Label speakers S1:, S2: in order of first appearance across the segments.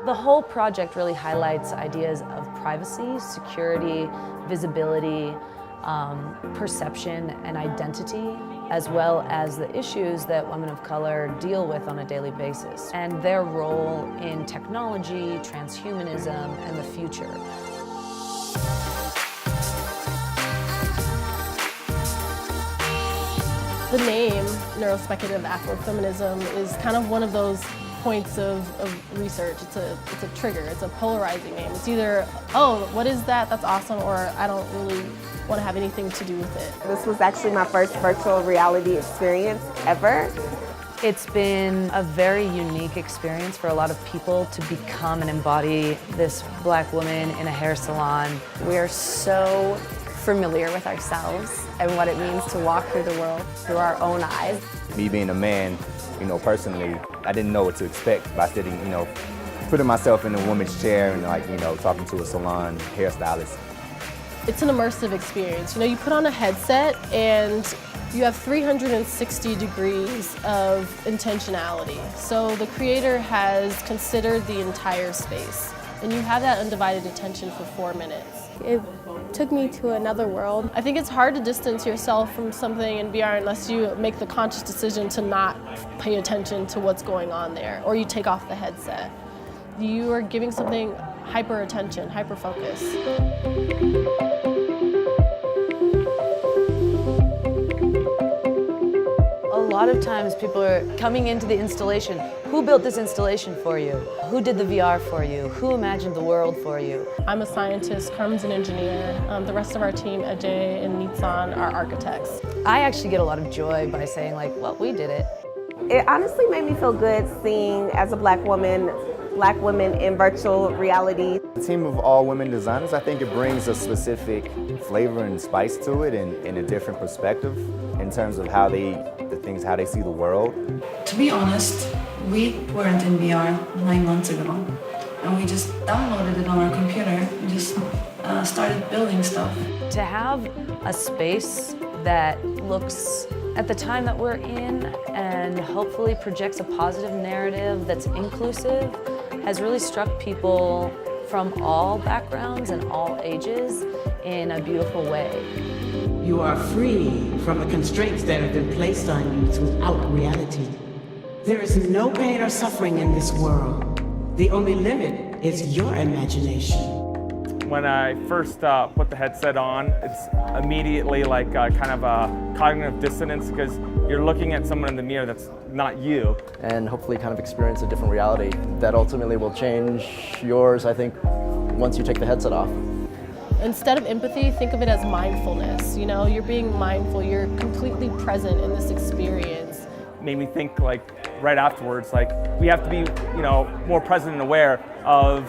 S1: The whole project really highlights ideas of privacy, security, visibility, perception, and identity, as well as the issues that women of color deal with on a daily basis, and their role in technology, transhumanism, and the future.
S2: The name, neurospeculative Afrofeminism, is kind of one of those points of research. It's a trigger, it's a polarizing name. It's either, oh, what is that? That's awesome, or I don't really want to have anything to do with it.
S3: This was actually my first virtual reality experience ever.
S1: It's been a very unique experience for a lot of people to become and embody this Black woman in a hair salon.
S4: We are so familiar with ourselves and what it means to walk through the world through our own eyes.
S5: Me being a man, personally, I didn't know what to expect by sitting, putting myself in a woman's chair and talking to a salon hairstylist.
S2: It's an immersive experience. You put on a headset and you have 360 degrees of intentionality. So the creator has considered the entire space, and you have that undivided attention for 4 minutes.
S6: It took me to another world.
S2: I think it's hard to distance yourself from something in VR unless you make the conscious decision to not pay attention to what's going on there, or you take off the headset. You are giving something hyper attention, hyper focus.
S1: A lot of times people are coming into the installation. Who built this installation for you? Who did the VR for you? Who imagined the world for you?
S2: I'm a scientist, Carmen's an engineer. The rest of our team, Ajay and Nitsan, are architects.
S1: I actually get a lot of joy by saying well, we did it.
S3: It honestly made me feel good seeing, as a Black women in virtual reality.
S5: A team of all women designers, I think it brings a specific flavor and spice to it and a different perspective in terms of how they see the world.
S7: To be honest, we weren't in VR 9 months ago, and we just downloaded it on our computer. We just started building stuff.
S1: To have a space that looks at the time that we're in and hopefully projects a positive narrative that's inclusive has really struck people from all backgrounds and all ages in a beautiful way.
S8: You are free from the constraints that have been placed on you throughout reality. There is no pain or suffering in this world. The only limit is your imagination.
S9: When I first put the headset on, it's immediately like kind of a cognitive dissonance because you're looking at someone in the mirror that's not you.
S10: And hopefully kind of experience a different reality that ultimately will change yours, I think, once you take the headset off.
S2: Instead of empathy, think of it as mindfulness. You're being mindful, you're completely present in this experience.
S9: Made me think right afterwards, we have to be, more present and aware of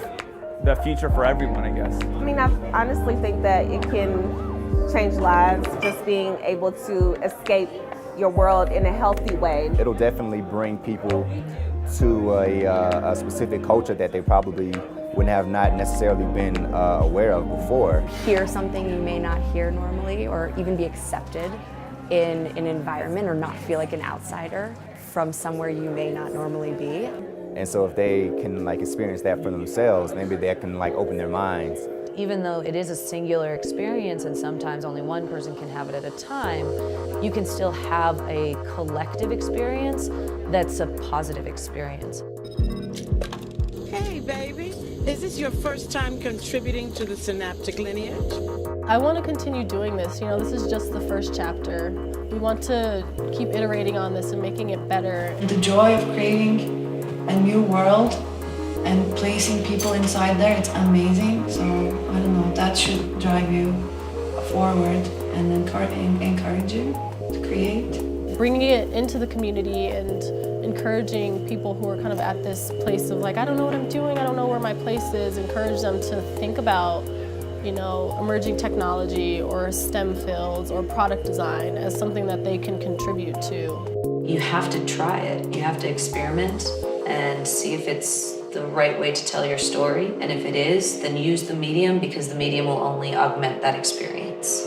S9: the future for everyone, I guess.
S3: I mean, I honestly think that it can change lives, just being able to escape your world in a healthy way.
S5: It'll definitely bring people to a specific culture that they probably wouldn't have not necessarily been aware of before.
S4: Hear something you may not hear normally, or even be accepted in an environment, or not feel like an outsider from somewhere you may not normally be.
S5: And so if they can experience that for themselves, maybe they can open their minds.
S1: Even though it is a singular experience and sometimes only one person can have it at a time, you can still have a collective experience that's a positive experience.
S8: Hey, baby. Is this your first time contributing to the synaptic lineage?
S2: I want to continue doing this. This is just the first chapter. We want to keep iterating on this and making it better.
S7: The joy of creating a new world and placing people inside there, it's amazing. So, I don't know, that should drive you forward and encourage you to create.
S2: Bringing it into the community and encouraging people who are kind of at this place of I don't know what I'm doing, I don't know where my place is, encourage them to think about emerging technology or STEM fields or product design as something that they can contribute to.
S1: You have to try it. You have to experiment and see if it's the right way to tell your story. And if it is, then use the medium, because the medium will only augment that experience.